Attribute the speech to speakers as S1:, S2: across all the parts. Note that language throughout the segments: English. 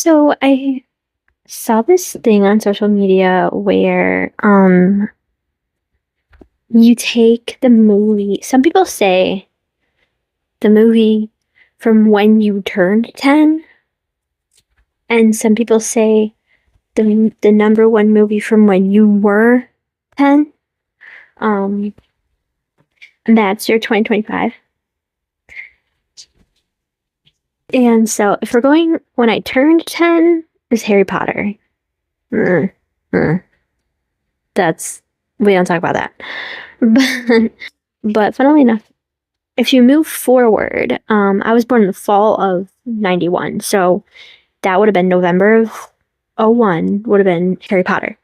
S1: So I saw this thing on social media where you take the movie. Some people say the movie from when you turned 10, and some people say the number one movie from when you were 10. Um and that's your 2025. And so if we're going when I turned 10 is Harry Potter. Mm, mm. That's we don't talk about that. But funnily enough, if you move forward, I was born in the fall of 91, so that would have been November of '01 would have been Harry Potter.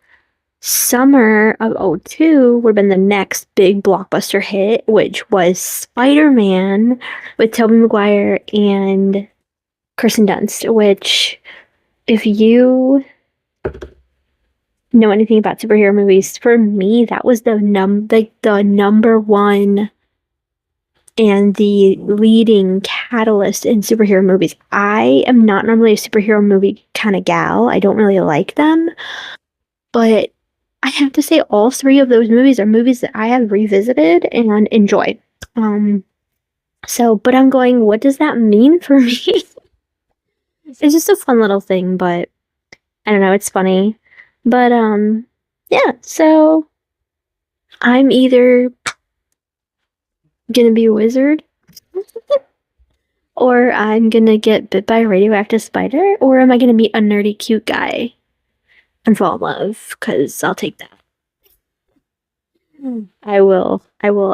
S1: Summer of '02 would have been the next big blockbuster hit, which was Spider-Man with Tobey Maguire and Kirsten Dunst, which if you know anything about superhero movies, for me, that was the number one and the leading catalyst in superhero movies. I am not normally a superhero movie kind of gal. I don't really like them. But I have to say all three of those movies are movies that I have revisited and enjoyed. But I'm going, what does that mean for me? It's just a fun little thing, but I don't know, it's funny. But yeah, so I'm either gonna be a wizard or I'm gonna get bit by a radioactive spider, or am I gonna meet a nerdy cute guy and fall in love? Because I'll take that. I will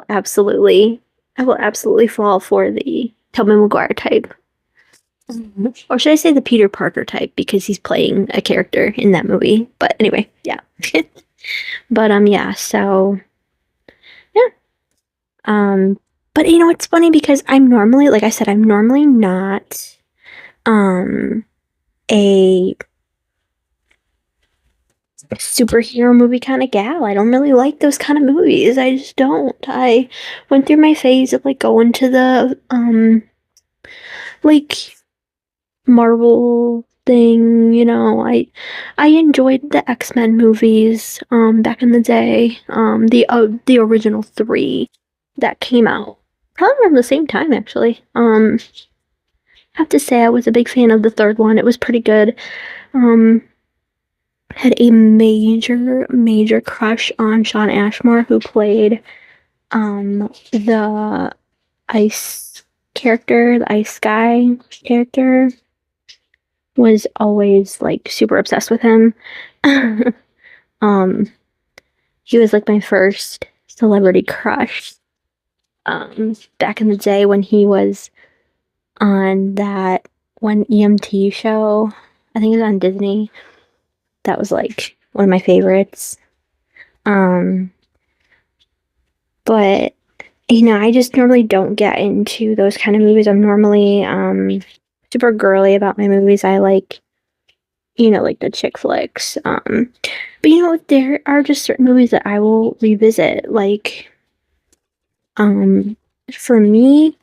S1: absolutely fall for the Tobey Maguire type. Or should I say the Peter Parker type, because he's playing a character in that movie. But anyway, yeah. But yeah, so yeah. But you know, it's funny because I'm normally, like I said, I'm normally not a superhero movie kind of gal. I don't really like those kind of movies. I just don't. I went through my phase of like going to the like Marvel thing, you know. I enjoyed the X-Men movies back in the day. The original 3 that came out probably around the same time actually. I have to say I was a big fan of the third one. It was pretty good. Had a major crush on Shawn Ashmore, who played the ice character, the ice guy character. Was always like super obsessed with him. He was like my first celebrity crush. Back in the day when he was on that one EMT show, I think it was on Disney. That was like one of my favorites. But you know, I just normally don't get into those kind of movies. I'm normally super girly about my movies. I like, you know, like the chick flicks. But you know, there are just certain movies that I will revisit. Like, for me,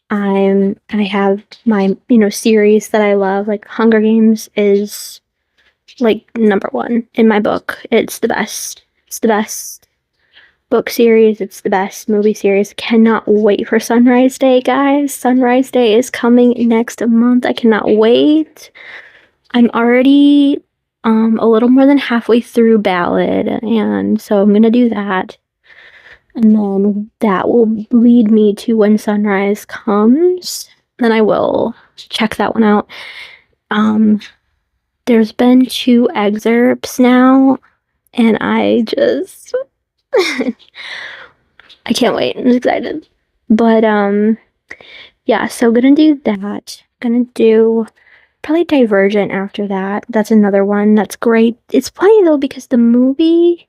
S1: I have my, you know, series that I love. Like Hunger Games is like number one in my book. It's the best. It's the best book series. It's the best movie series. Cannot wait for Sunrise Day, guys. Sunrise Day is coming next month. I cannot wait. I'm already a little more than halfway through Ballad, and so I'm gonna do that. And then that will lead me to When Sunrise Comes. Then I will check that one out. There's been 2 excerpts now, and I just I can't wait. I'm excited. But yeah, so gonna do that. Gonna do probably Divergent after that. That's another one that's great. It's funny though because the movie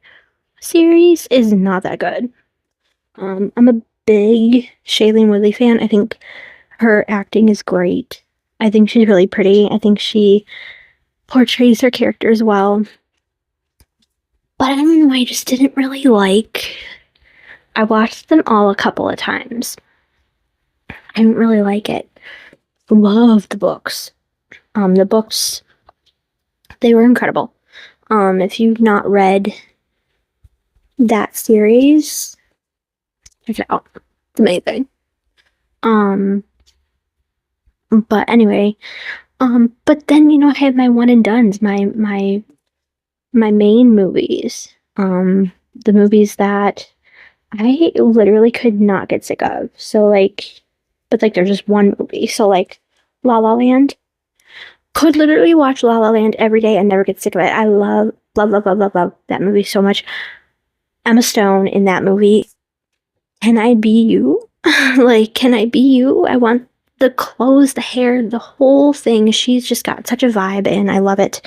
S1: series is not that good. I'm a big Shailene Woodley fan. I think her acting is great. I think she's really pretty. I think she portrays her characters well. But I don't know, I just didn't really like... I watched them all a couple of times. I didn't really like it. Love the books. The books, they were incredible. If you've not read that series, check it out. It's amazing. But anyway, but then, I have my one and dones, my main movies. The movies that I literally could not get sick of. So, like, but like, there's just one movie. So, like, La La Land. Could literally watch La La Land every day and never get sick of it. I love, love, love, love, love, love that movie so much. Emma Stone in that movie. Can I be you? Like, can I be you? I want the clothes, the hair, the whole thing. She's just got such a vibe, and I love it.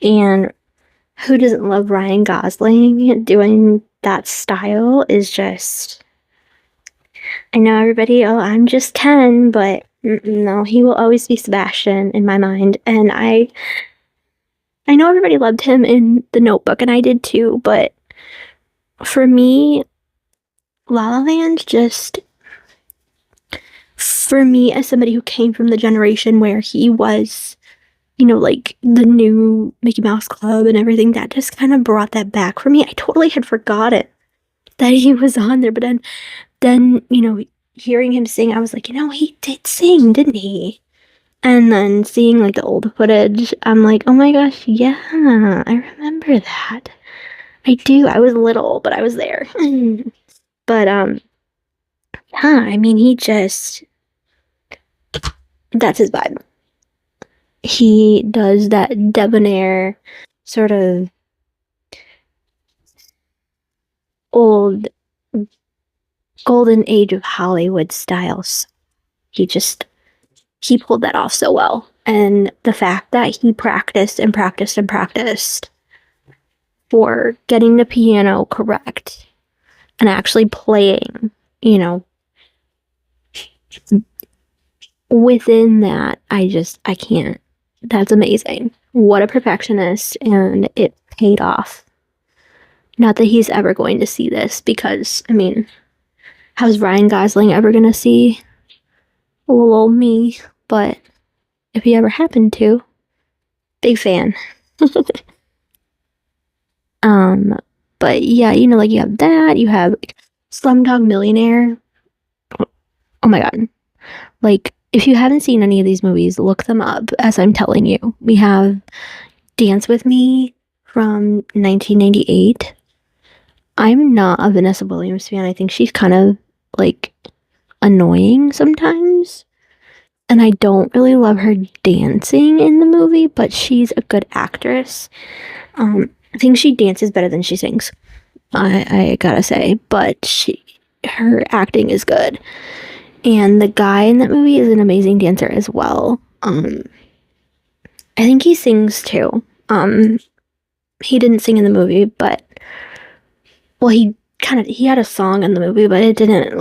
S1: And who doesn't love Ryan Gosling? Doing that style is just. I know everybody, oh, I'm just Ken, but no, he will always be Sebastian in my mind. And I know everybody loved him in The Notebook, and I did too, but for me, La La Land just, for me, as somebody who came from the generation where he was, like the new Mickey Mouse Club and everything, that just kind of brought that back for me. I totally had forgotten that he was on there, but then, hearing him sing, I was like, he did sing, didn't he? And then seeing like the old footage, I'm like, oh my gosh, yeah, I remember that. I do. I was little, but I was there. But yeah, I mean, that's his vibe. He does that debonair sort of old golden age of Hollywood styles. He pulled that off so well. And the fact that he practiced and practiced and practiced for getting the piano correct and actually playing, within that, I can't. That's amazing. What a perfectionist, and it paid off. Not that he's ever going to see this, because, I mean, how's Ryan Gosling ever going to see little old me? But if he ever happened to, big fan. But yeah, like, you have that, you have like, Slumdog Millionaire. Oh my god. Like, if you haven't seen any of these movies, look them up as I'm telling you. We have Dance With Me from 1998. I'm not a Vanessa Williams fan. I think she's kind of, like, annoying sometimes. And I don't really love her dancing in the movie, but she's a good actress. I think she dances better than she sings. I gotta say. But her acting is good. And the guy in that movie is an amazing dancer as well. I think he sings too. He didn't sing in the movie, but well, he had a song in the movie, but it didn't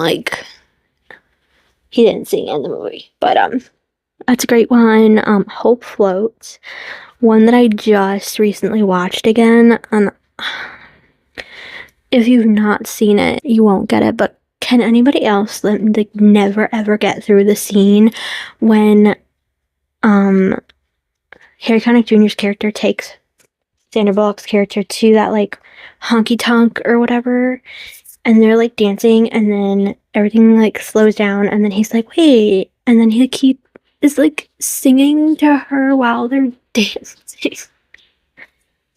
S1: he didn't sing in the movie. But that's a great one. Hope Floats, one that I just recently watched again. If you've not seen it, you won't get it. But can anybody else never ever get through the scene when Harry Connick Jr.'s character takes Sandra Bullock's character to that like honky tonk or whatever, and they're like dancing, and then everything like slows down, and then he's like, wait, and then he is like singing to her while they're dancing.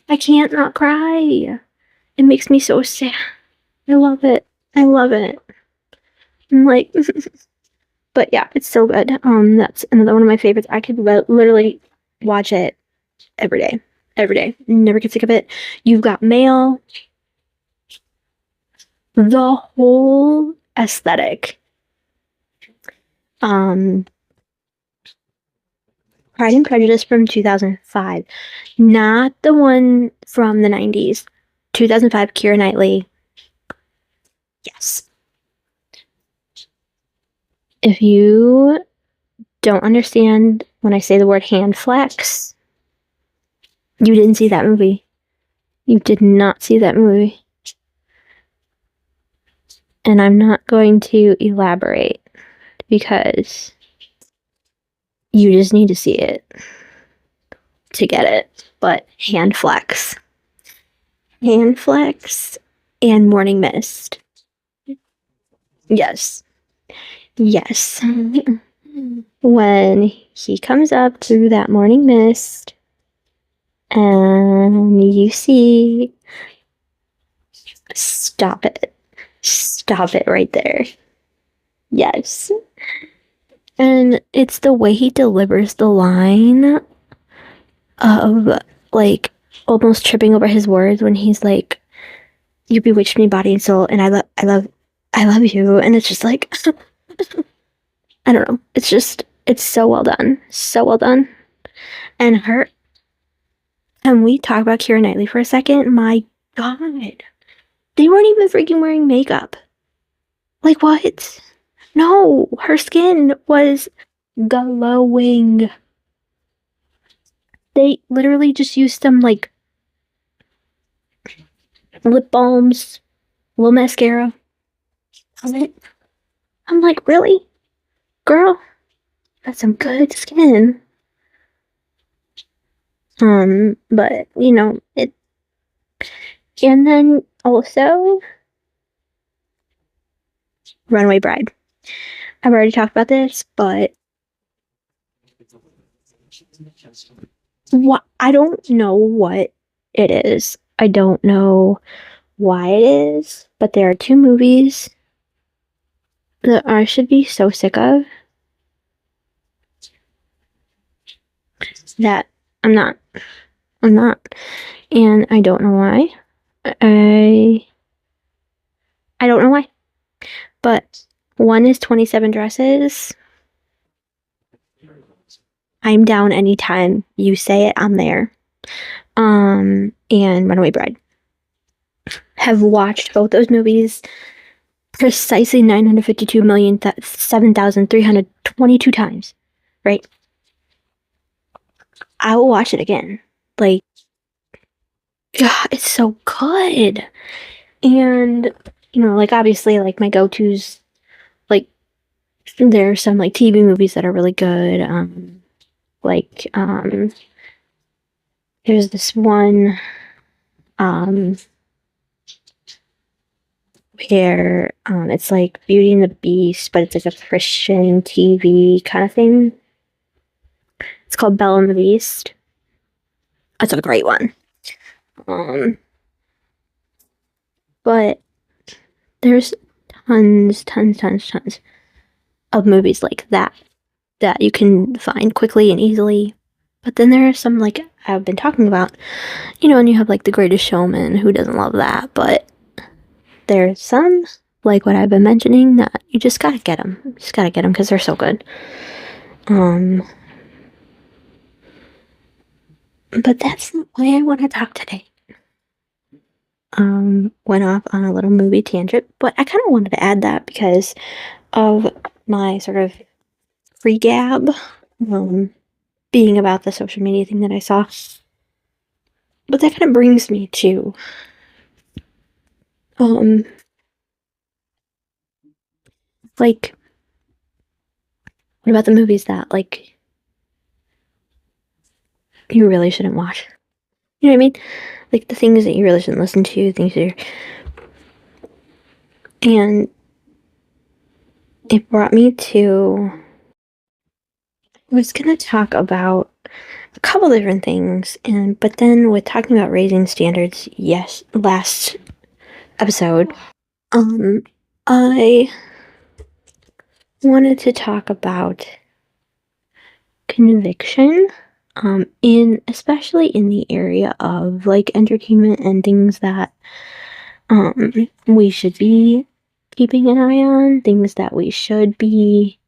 S1: I can't not cry. It makes me so sad. I love it. I love it. I'm like, but yeah, it's so good. That's another one of my favorites. I could literally watch it every day. Every day. Never get sick of it. You've Got Mail. The whole aesthetic. Pride and Prejudice from 2005. Not the one from the 90s. 2005, Keira Knightley. Yes. If you don't understand when I say the word hand flex, you didn't see that movie. You did not see that movie. And I'm not going to elaborate because you just need to see it. to get it, but hand flex. Hand flex and morning mist. Yes. Yes. When he comes up through that morning mist and you see, stop it. Stop it right there. Yes. And it's the way he delivers the line of like almost tripping over his words when he's like, "You bewitched me body and soul, and I love you." And it's just like, I don't know. It's so well done, so well done. And her, can we talk about Keira Knightley for a second? My God, they weren't even freaking wearing makeup. Like what? No, her skin was glowing. They literally just used some like lip balms, a little mascara on it. I'm like, really? Girl, that's some good skin. But you know, it, and then also Runaway Bride. I've already talked about this, but what, I don't know what it is. I don't know why it is, but there are two movies that I should be so sick of that I'm not. I'm not. And I don't know why. I I don't know why. But one is 27 Dresses. I'm down anytime you say it, I'm there. And Runaway Bride. Have watched both those movies precisely 952,007,322 times. Right? I will watch it again. Like, God, it's so good. And, you know, like, obviously, like, my go-tos, like, there are some, like, TV movies that are really good. Like, there's this one, where, it's like Beauty and the Beast, but it's like a Christian TV kind of thing. It's called Belle and the Beast. That's a great one. But there's tons of movies like that that you can find quickly and easily. But then there are some, like I've been talking about, you know, and you have like The Greatest Showman. Who doesn't love that? But there's some, like what I've been mentioning, that you just gotta get them. You just gotta get them because they're so good. But that's not why I want to talk today. Went off on a little movie tangent, but I kind of wanted to add that because of my sort of free gab, being about the social media thing that I saw. But that kind of brings me to, like, what about the movies that, like, you really shouldn't watch? You know what I mean? Like, the things that you really shouldn't listen to, things that you're... And it brought me to... I was gonna talk about a couple different things, but then with talking about raising standards, yes, last episode, I wanted to talk about conviction, especially in the area of like entertainment and things that we should be keeping an eye on, things that we should be,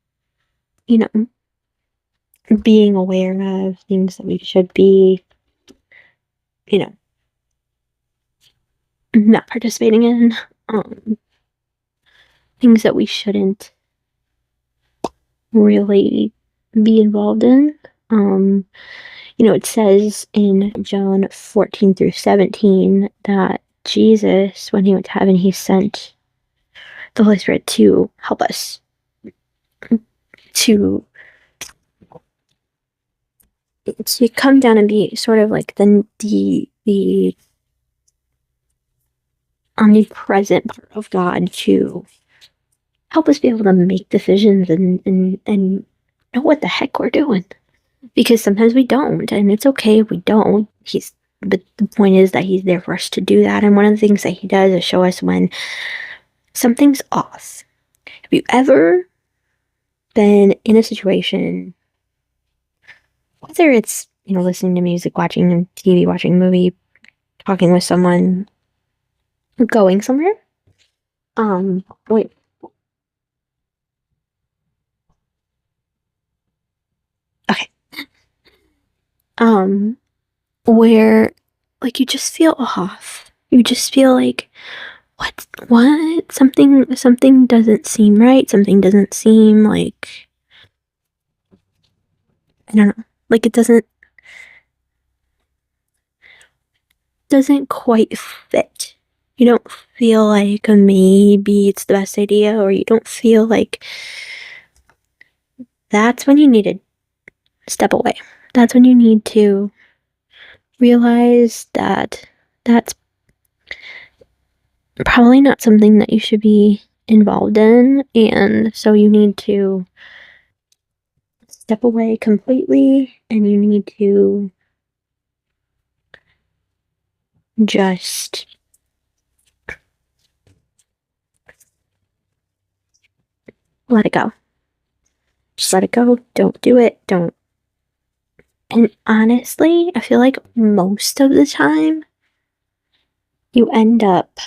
S1: you know, being aware of, things that we should be, you know, not participating in, things that we shouldn't really be involved in. You know, it says in John 14 through 17 that Jesus, when he went to heaven, he sent the Holy Spirit to help us, to to come down and be sort of like the omnipresent part of God to help us be able to make decisions and know what the heck we're doing. Because sometimes we don't, and it's okay if we don't. But the point is that he's there for us to do that. And one of the things that he does is show us when something's off. Have you ever been in a situation, whether it's, listening to music, watching TV, watching a movie, talking with someone, going somewhere? Wait. Okay. Um, where, like, you just feel off. You just feel like, what? Something doesn't seem right. Something doesn't seem like, I don't know. Like, it doesn't quite fit. You don't feel like maybe it's the best idea, or you don't feel like that's when you need to step away. That's when you need to realize that that's probably not something that you should be involved in, and so you need to step away completely, and you need to just let it go. Just let it go. Don't do it. Don't. And honestly, I feel like most of the time, you end up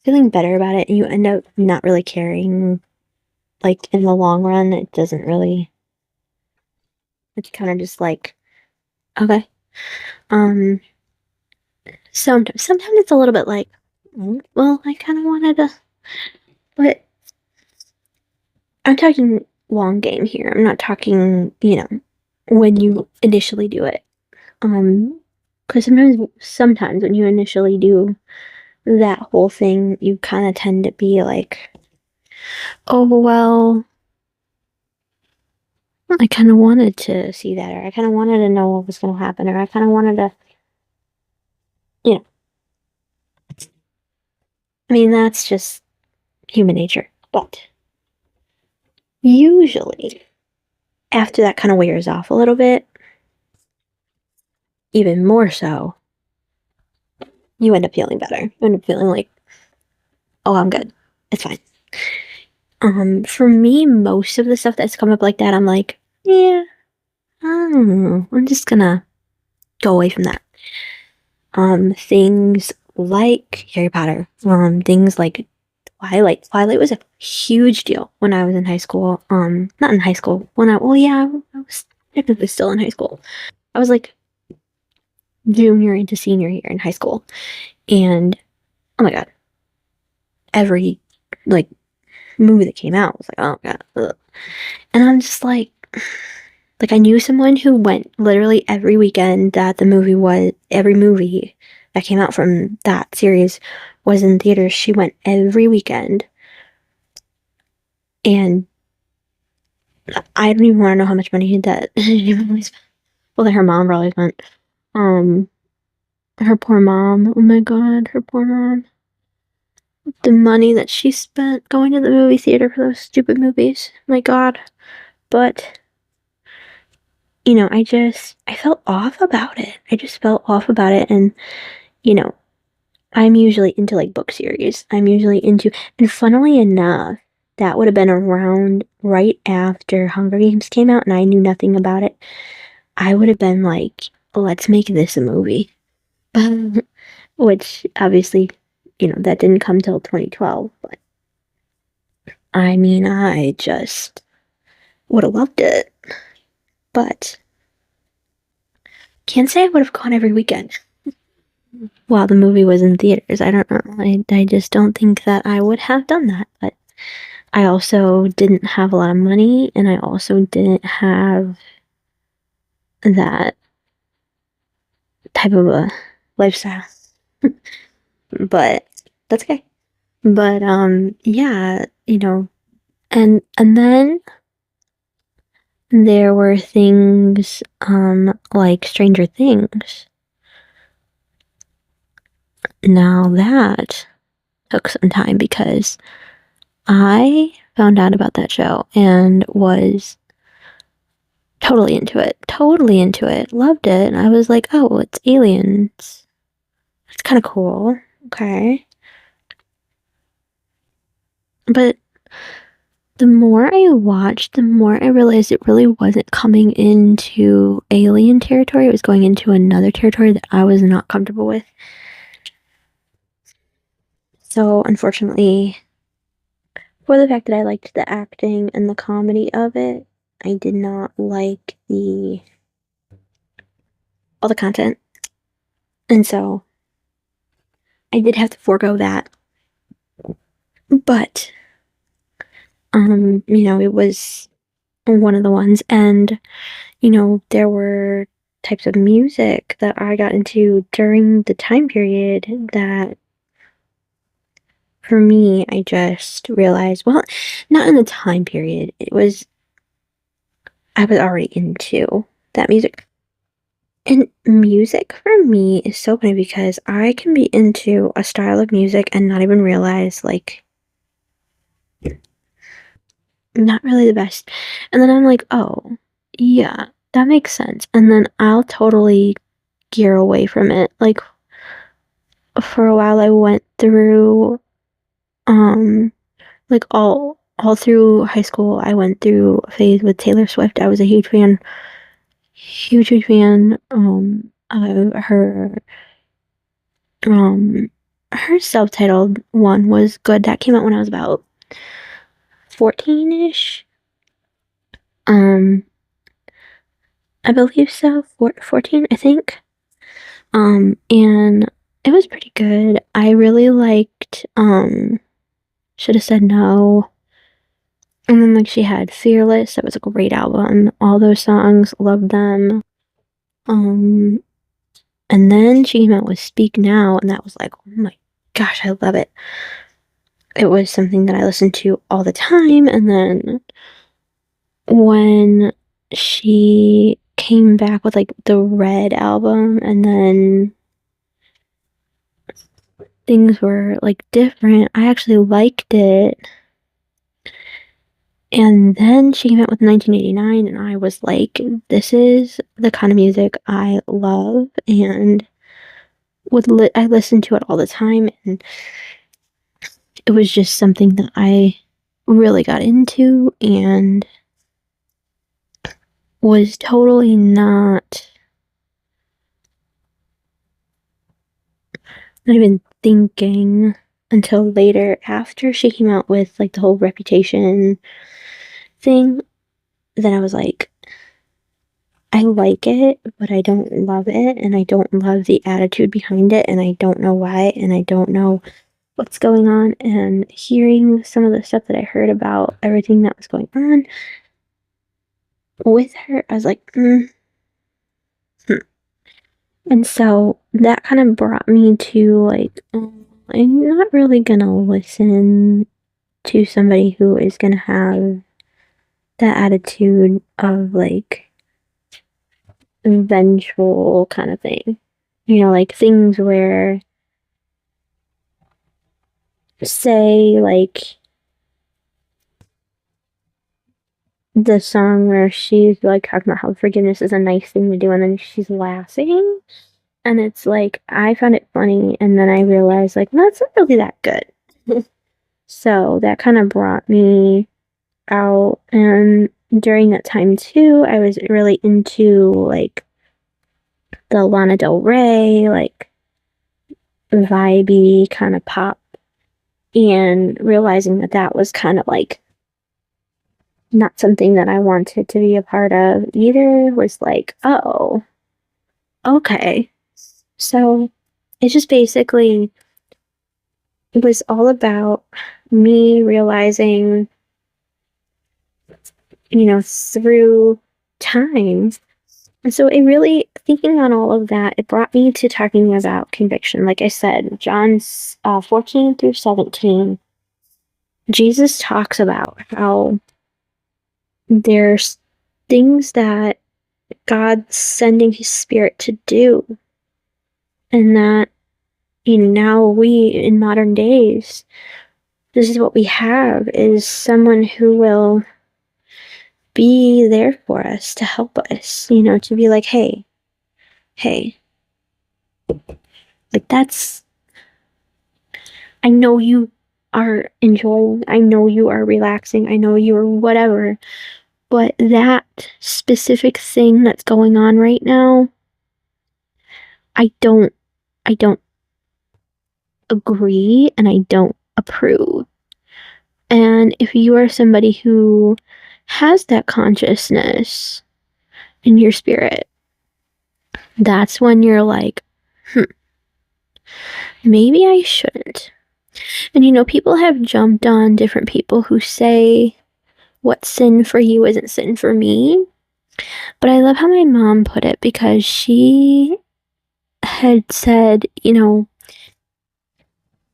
S1: feeling better about it, and you end up not really caring. Like, in the long run, it doesn't really, it's kind of just like, okay. Um, sometimes it's a little bit like, well, I kind of wanted to, but I'm talking long game here. I'm not talking, when you initially do it. Because sometimes when you initially do that whole thing, you kind of tend to be like, oh, well, I kind of wanted to see that, or I kind of wanted to know what was going to happen, or I kind of wanted to, you know, I mean, that's just human nature. But usually, after that kind of wears off a little bit, even more so, you end up feeling better. You end up feeling like, oh, I'm good. It's fine. For me, most of the stuff that's come up like that, I'm like, yeah, I don't know. I'm just gonna go away from that. Things like Harry Potter, things like Twilight. Twilight was a huge deal when I was in high school. Not in high school. Well, yeah, I was technically still in high school. I was like junior into senior year in high school. And oh my God, every like movie that came out was like, oh my God. Ugh. And I'm just like I knew someone who went literally every weekend that every movie that came out from that series was in theaters. She went every weekend. And I don't even want to know how much money that well, that her mom probably spent. Um, her poor mom. Oh my God, her poor mom. The money that she spent going to the movie theater for those stupid movies. My God. But, I felt off about it. I just felt off about it. And, I'm usually into like book series. And funnily enough, that would have been around right after Hunger Games came out, and I knew nothing about it. I would have been like, let's make this a movie. Which obviously, that didn't come till 2012. But I mean, I just would have loved it. But can't say I would have gone every weekend while the movie was in theaters. I don't know. I just don't think that I would have done that. But I also didn't have a lot of money, and I also didn't have that type of a lifestyle. But that's okay. But yeah, and then there were things like Stranger Things. Now that took some time because I found out about that show and was totally into it. Totally into it. Loved it. And I was like, oh, it's aliens. It's kind of cool. Okay. But the more I watched, the more I realized it really wasn't coming into alien territory. It was going into another territory that I was not comfortable with. So, unfortunately, for the fact that I liked the acting and the comedy of it, I did not like all the content. And so I did have to forego that. But it was one of the ones, and there were types of music that I got into during the time period that for me I just realized, well, not in the time period. I was already into that music. And music for me is so funny because I can be into a style of music and not even realize, like, not really the best. And then I'm like, oh, yeah, that makes sense. And then I'll totally gear away from it. Like, for a while I went through, like, all through high school, I went through a phase with Taylor Swift. I was a huge fan, of um, her self-titled one was good. That came out when I was about 14-ish. Um, I believe so. 14, I think. And it was pretty good. I really liked, Should Have Said No. And then, like, she had Fearless. That was a great album. All those songs, loved them. Um, and then she came out with Speak Now, and that was like, oh my gosh, I love it. It was something that I listened to all the time, and then when she came back with, like, the Red album, and then things were, like, different, I actually liked it. And then she came out with 1989, and I was like, this is the kind of music I love, and I listened to it all the time, and it was just something that I really got into and was totally not even thinking until later after she came out with, like, the whole Reputation thing. Then I was like, I like it, but I don't love it, and I don't love the attitude behind it, and I don't know why, and I don't know what's going on. And hearing some of the stuff that I heard about everything that was going on with her, I was like, hmm. And so that kind of brought me to, like, I'm not really gonna listen to somebody who is gonna have that attitude of, like, vengeful kind of thing. Like, things where, say, like, the song where she's, like, talking about how forgiveness is a nice thing to do, and then she's laughing, and it's like, I found it funny, and then I realized, like, no, it's not really that good. So that kind of brought me out, and during that time too, I was really into, like, the Lana Del Rey, like, vibey kind of pop, and realizing that that was kind of, like, not something that I wanted to be a part of either, was like, oh, okay. So it just basically was all about me realizing, through time. And so it really, thinking on all of that, it brought me to talking about conviction. Like I said, John's 14 through 17, Jesus talks about how there's things that God's sending his spirit to do. And that, now we, in modern days, this is what we have, is someone who will be there for us, to help us, to be like, hey, like I know you are enjoying, I know you are relaxing, I know you are whatever, but that specific thing that's going on right now, I don't agree and I don't approve. And if you are somebody who has that consciousness in your spirit, that's when you're like, maybe I shouldn't. And people have jumped on different people who say, what's sin for you isn't sin for me. But I love how my mom put it, because she had said,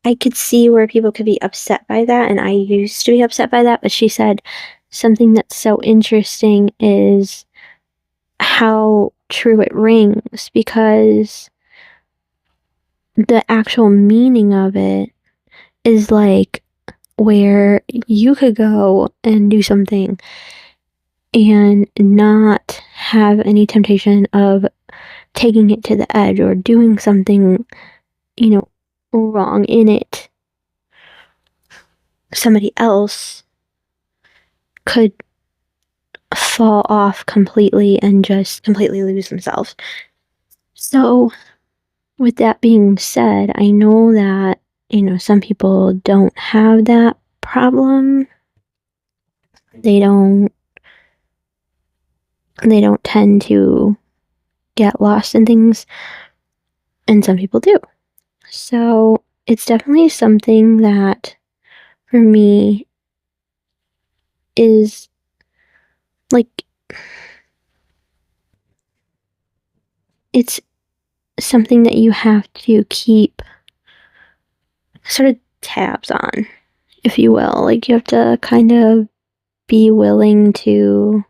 S1: I could see where people could be upset by that, and I used to be upset by that, but she said something that's so interesting is how true it rings, because the actual meaning of it is like where you could go and do something and not have any temptation of taking it to the edge or doing something, wrong in it. Somebody else could fall off completely and just completely lose themselves. So, with that being said, I know that, some people don't have that problem. They don't tend to get lost in things, and some people do. So, it's definitely something that for me is like, it's something that you have to keep sort of tabs on, if you will. Like, you have to kind of be willing to,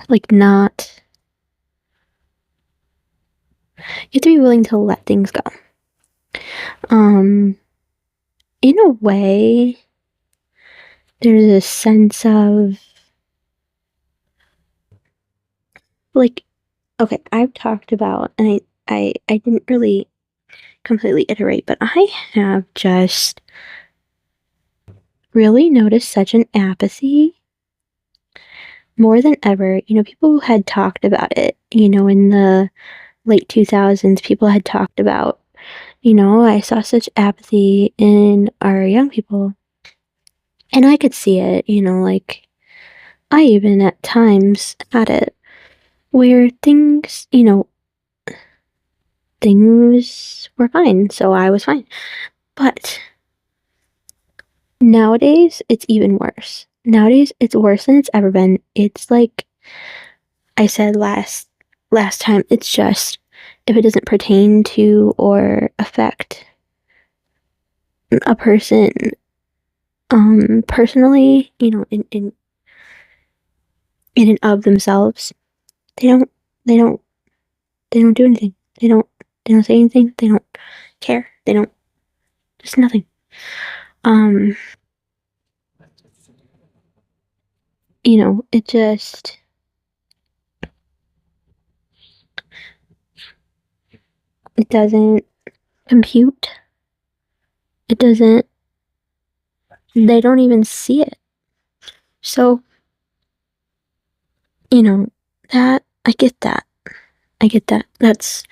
S1: like, not, you have to be willing to let things go. In a way, there's a sense of, like, okay, I've talked about, and I didn't really completely iterate, but I have just really noticed such an apathy more than ever. People had talked about it, in the late 2000s, people had talked about, I saw such apathy in our young people. And I could see it, like, I even at times had it where things, things were fine, so I was fine. But nowadays, it's even worse. Nowadays, it's worse than it's ever been. It's like I said last time, it's just, if it doesn't pertain to or affect a person, personally, in and of themselves, they don't do anything. They don't say anything. They don't care. They don't, just nothing. It just, it doesn't compute. It doesn't, they don't even see it. So, that, I get that. That's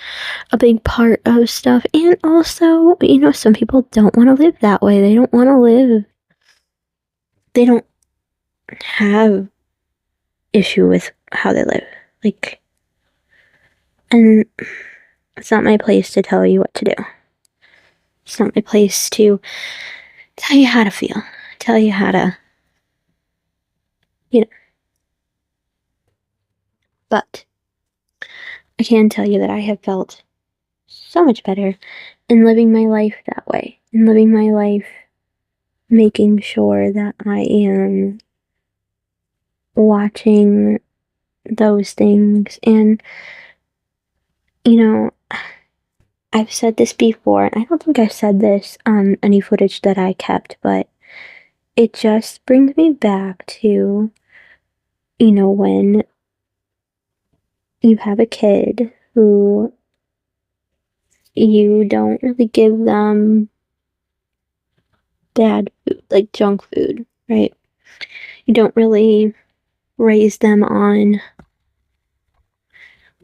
S1: a big part of stuff. And also, some people don't want to live that way. They don't want to live, they don't have issue with how they live. Like, and it's not my place to tell you what to do. It's not my place to tell you how to feel, tell you how to, But I can tell you that I have felt so much better in living my life that way, in living my life making sure that I am watching those things. And, you know, I've said this before, and I don't think I've said this on any footage that I kept, but it just brings me back to, when you have a kid who you don't really give them bad food, like junk food, right? You don't really raise them on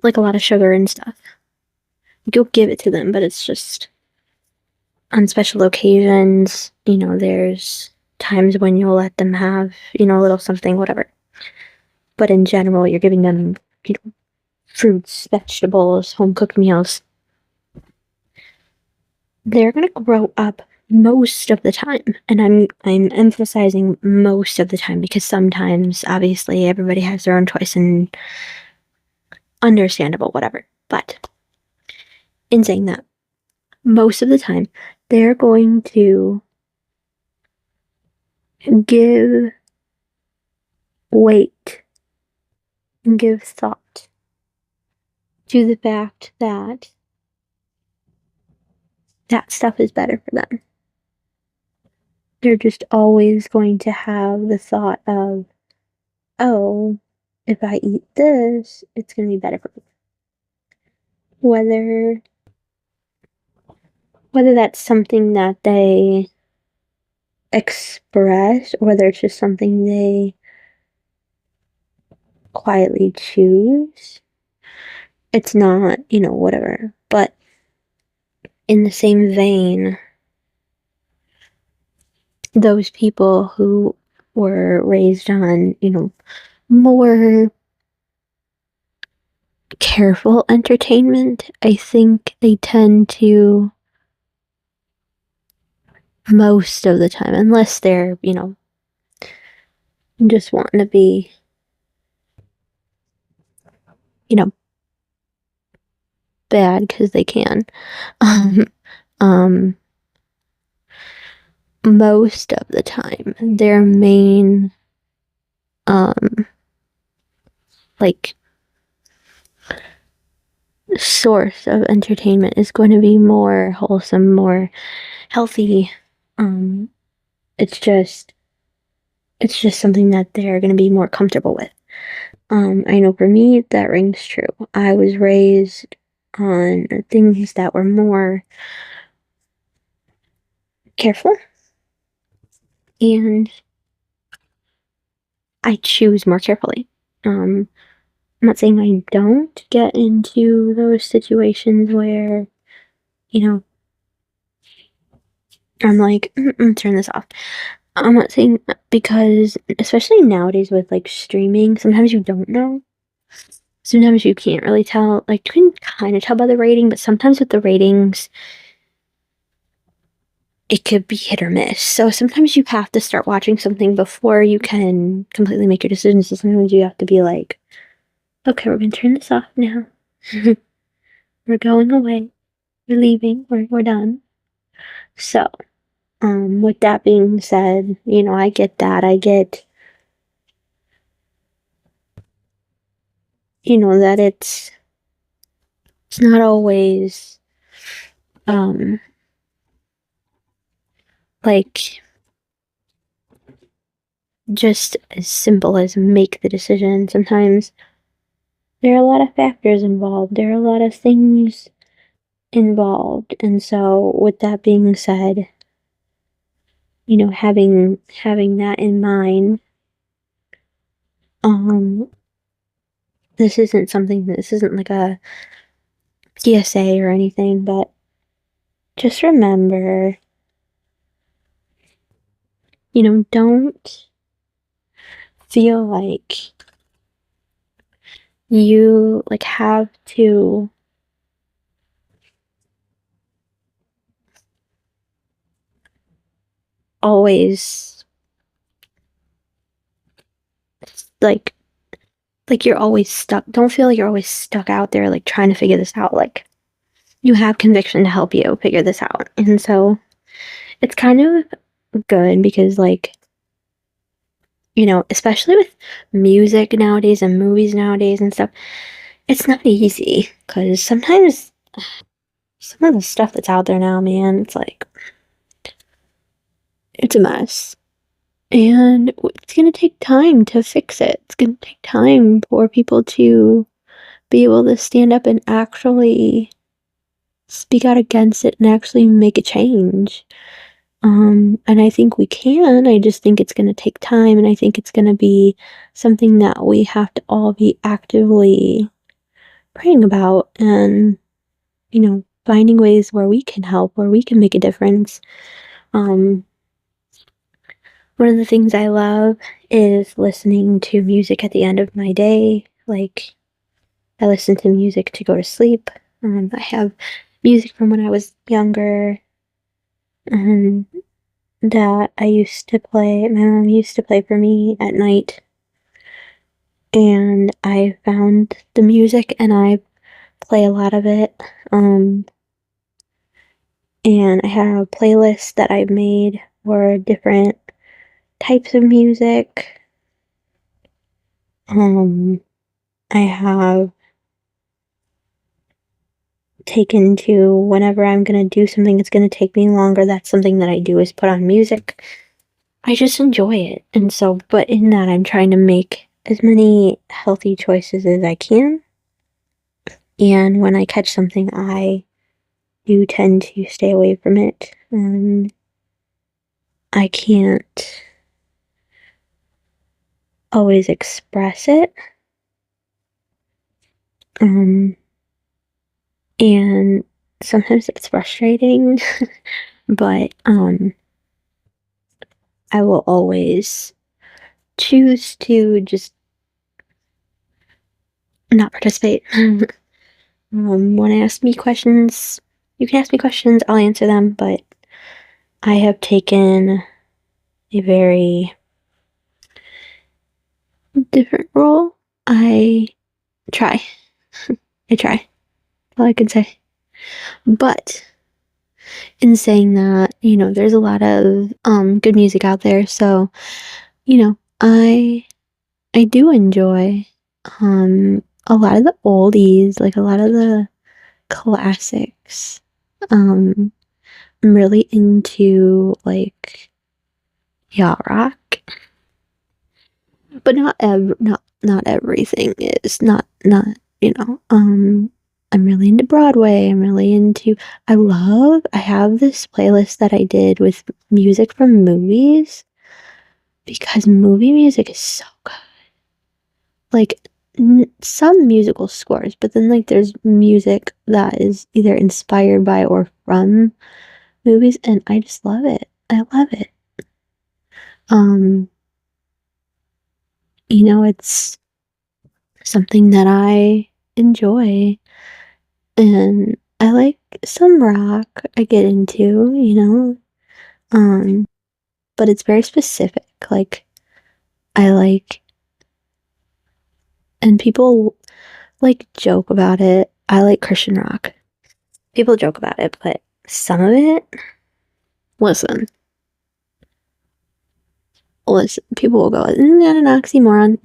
S1: like a lot of sugar and stuff. You'll give it to them, but it's just on special occasions, there's times when you'll let them have, a little something, whatever. But in general, you're giving them, fruits, vegetables, home cooked meals. They're gonna grow up most of the time, and I'm emphasizing most of the time because sometimes, obviously, everybody has their own choice and understandable, whatever. But in saying that, most of the time, they're going to give weight and give thought to the fact that that stuff is better for them. They're just always going to have the thought of, oh, if I eat this, it's going to be better for me. Whether that's something that they express or whether it's just something they quietly choose, it's not, whatever. But in the same vein, those people who were raised on, more careful entertainment, I think they tend to, most of the time, unless they're, just wanting to be, bad because they can. Um, most of the time, their main, like, source of entertainment is going to be more wholesome, more healthy. It's just something that they're going to be more comfortable with. I know for me that rings true. I was raised on things that were more careful, and I choose more carefully. I'm not saying I don't get into those situations where, I'm like, turn this off. I'm not saying, because especially nowadays with like streaming, sometimes you don't know. Sometimes you can't really tell. Like, you can kind of tell by the rating, but sometimes with the ratings, it could be hit or miss. So sometimes you have to start watching something before you can completely make your decisions. So sometimes you have to be like, okay, we're gonna turn this off now. We're going away. We're leaving. We're done. So, with that being said, I get that. I get, that it's not always, like, just as simple as make the decision. Sometimes there are a lot of factors involved. There are a lot of things involved. And so with that being said, having that in mind, this isn't like a PSA or anything, but just remember, don't feel like you like have to always like you're always stuck. Don't feel like you're always stuck out there like trying to figure this out. Like, you have conviction to help you figure this out. And so it's kind of good because, like, especially with music nowadays and movies nowadays and stuff, it's not easy because sometimes some of the stuff that's out there now, man, it's like, it's a mess. And it's going to take time to fix it. It's going to take time for people to be able to stand up and actually speak out against it and actually make a change. And I think we can. I just think it's going to take time, and I think it's going to be something that we have to all be actively praying about and, finding ways where we can help, where we can make a difference. One of the things I love is listening to music at the end of my day. Like, I listen to music to go to sleep. I have music from when I was younger, and that I used to play. My mom used to play for me at night, and I found the music and I play a lot of it. And I have a playlist that I've made for different types of music. I have taken to whenever I'm gonna do something that's gonna take me longer, that's something that I do is put on music. I just enjoy it. And so, but in that, I'm trying to make as many healthy choices as I can. And when I catch something, I do tend to stay away from it. I can't always express it. And sometimes it's frustrating, but I will always choose to just not participate. When I ask me questions, you can ask me questions, I'll answer them, but I have taken a very different role. I try. I try. All I can say. But in saying that, there's a lot of good music out there, so I do enjoy a lot of the oldies, like a lot of the classics. I'm really into like yacht rock, but not everything is not I'm really into Broadway. I have this playlist that I did with music from movies because movie music is so good. Like, some musical scores, but then, like, there's music that is either inspired by or from movies, and I just love it. I love it. It's something that I enjoy, and I like some rock I get into, but it's very specific. Like, I like, and people, like, joke about it. I like Christian rock. People joke about it, but some of it, listen, people will go, isn't that an oxymoron?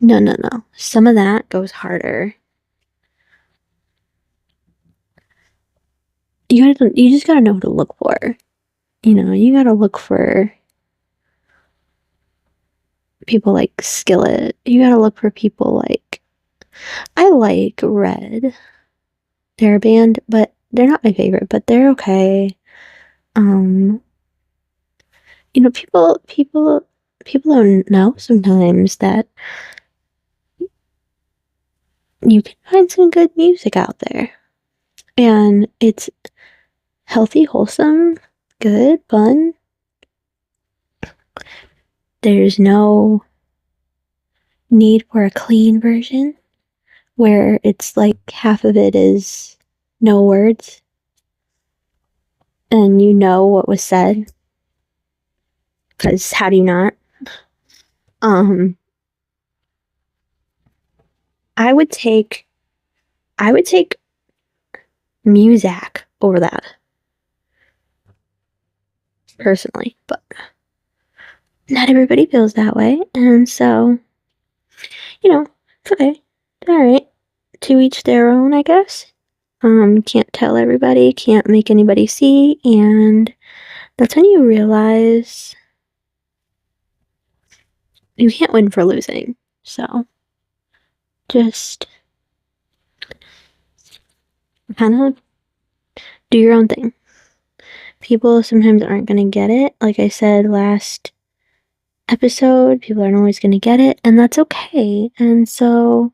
S1: No. Some of that goes harder. You just gotta know who to look for. You gotta look for people like Skillet. You gotta look for people like, I like Red. They're a band, but they're not my favorite, but they're okay. People don't know sometimes that you can find some good music out there. And it's healthy, wholesome, good, fun. There's no need for a clean version where it's like half of it is no words and you know what was said, because how do you not? I would take Muzak over that personally, but not everybody feels that way, and so, it's okay. It's alright. To each their own, I guess. Can't tell everybody, can't make anybody see, and that's when you realize you can't win for losing. So, just kind of do your own thing. People sometimes aren't going to get it. Like I said last episode, people aren't always going to get it, and that's okay. And so,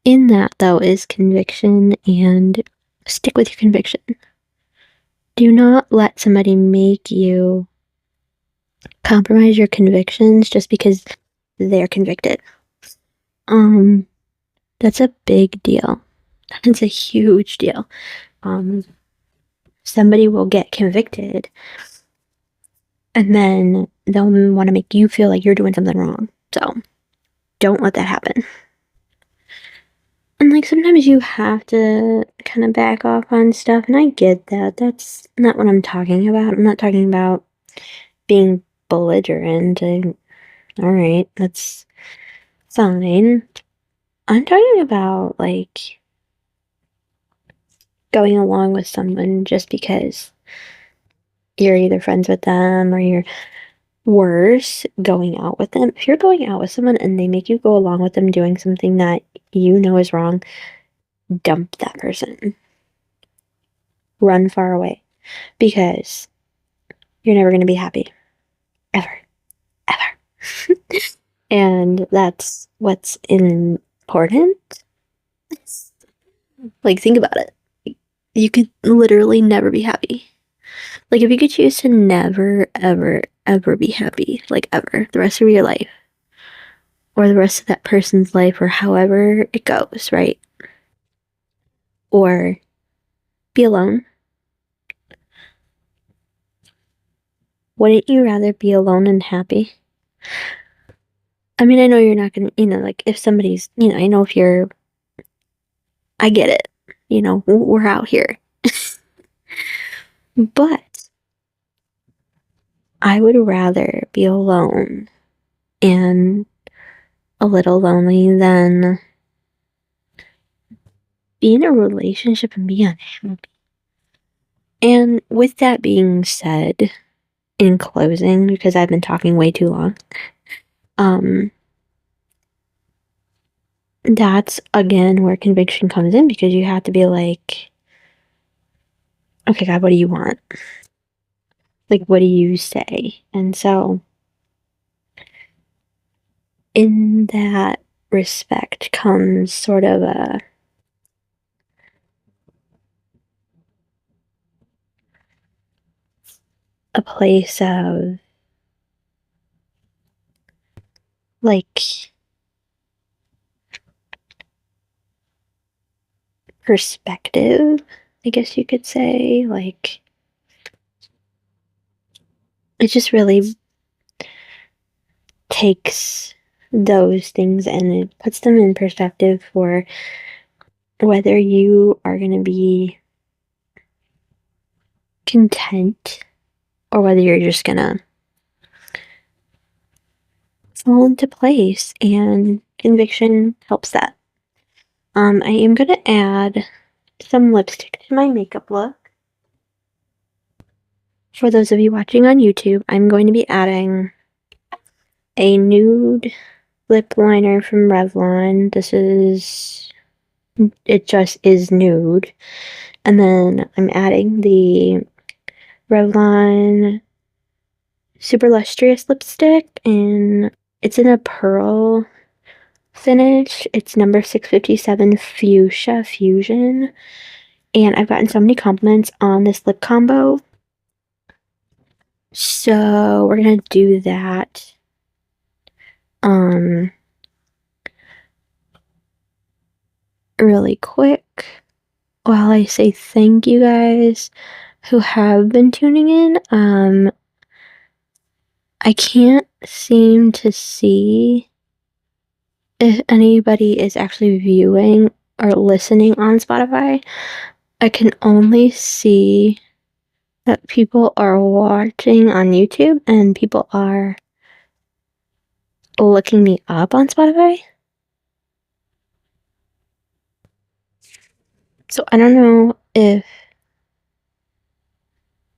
S1: in that, though, is conviction, and stick with your conviction. Do not let somebody make you compromise your convictions just because they're convicted. That's a big deal. That's a huge deal. Somebody will get convicted and then they'll want to make you feel like you're doing something wrong. So don't let that happen. And sometimes you have to kind of back off on stuff, and I get that. That's not what I'm talking about. I'm not talking about being belligerent and alright, that's fine. I'm talking about going along with someone just because you're either friends with them or you're worse, going out with them. If you're going out with someone and they make you go along with them doing something that you know is wrong, dump that person. Run far away. Because you're never going to be happy. Ever. Ever. And that's what's important. Think about it. You could literally never be happy. If you could choose to never, ever, ever be happy, ever, the rest of your life, or the rest of that person's life, or however it goes, right? Or be alone. Wouldn't you rather be alone and happy? I mean, I know you're not gonna, if somebody's, I know if you're, I get it, we're out here. But I would rather be alone and a little lonely than be in a relationship and be unhappy. And with that being said, in closing, because I've been talking way too long, that's again where conviction comes in, because you have to be like, okay, God, what do you want? What do you say? And so, in that respect comes sort of a place of perspective, I guess you could say. It just really takes those things and it puts them in perspective for whether you are going to be content or whether you're just going to fall into place, and conviction helps that. I am going to add some lipstick to my makeup look. For those of you watching on YouTube, I'm going to be adding a nude lip liner from Revlon. It just is nude. And then I'm adding the Revlon Super Lustrous lipstick, and it's in a pearl finish. It's number 657 Fuchsia Fusion. And I've gotten so many compliments on this lip combo. So we're gonna do that. Really quick while I say thank you guys who have been tuning in. I can't seem to see if anybody is actually viewing or listening on Spotify. I can only see that people are watching on YouTube and people are looking me up on Spotify. So I don't know if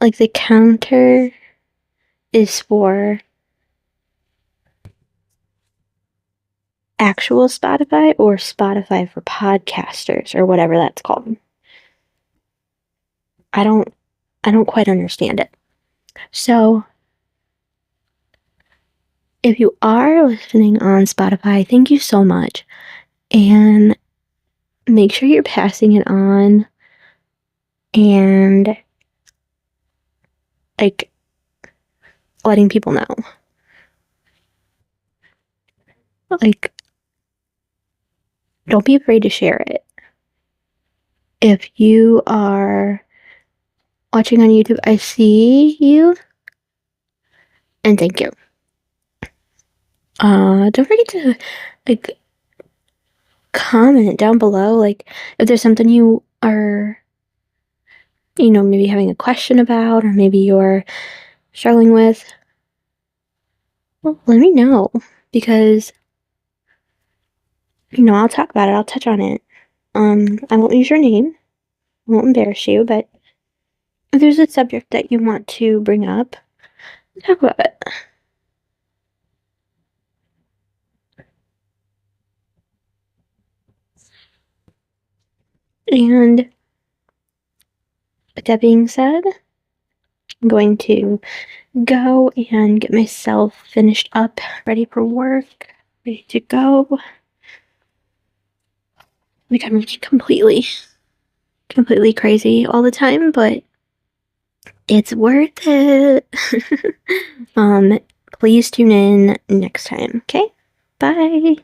S1: like the counter is for actual Spotify or Spotify for podcasters or whatever that's called. I don't quite understand it. So if you are listening on Spotify, thank you so much. And make sure you're passing it on and like letting people know. Like, don't be afraid to share it. If you are watching on YouTube, I see you and thank you. Don't forget to like comment down below, like if there's something you are, maybe having a question about, or maybe you're struggling with. Well, let me know, because I'll talk about it. I'll touch on it. I won't use your name. I won't embarrass you, but if there's a subject that you want to bring up, talk about it. And with that being said, I'm going to go and get myself finished up, ready for work, ready to go. Like, I'm completely crazy all the time, but it's worth it. Please tune in next time, okay? Bye.